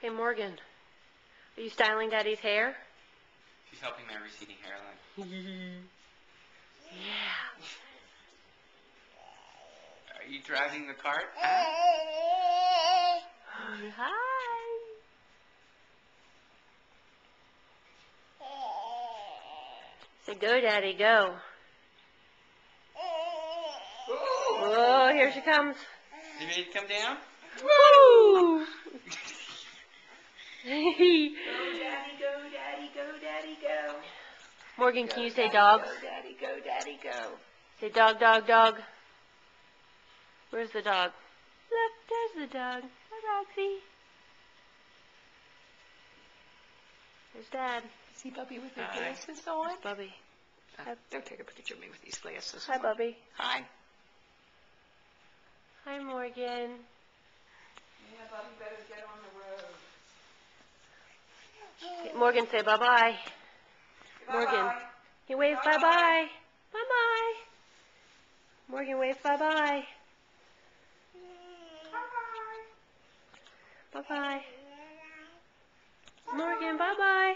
Hey, Morgan. Are you styling Daddy's hair? She's helping my receding hairline. Yeah. Are you driving the cart? Hi. Say, go, Daddy, go. Whoa, here she comes. You ready to come down? Woo! Go, Daddy, go, Daddy, go, Daddy, go. Morgan, Go, can you say Daddy, dog? Go, Daddy, go, Daddy, go. Say dog, dog, dog. Where's the dog? Look, there's the dog. Hi, Roxy. There's Dad. See Bubby with her Hi. glasses on? There's Bubby. Don't take a picture of me with these glasses Hi, on. Bubby. Hi. Hi, Morgan. Yeah, Bubby better get on the road. Okay, Morgan, say bye-bye. Morgan. You wave bye-bye. Bye-bye. Morgan, wave bye-bye. Bye-bye. Morgan, bye-bye.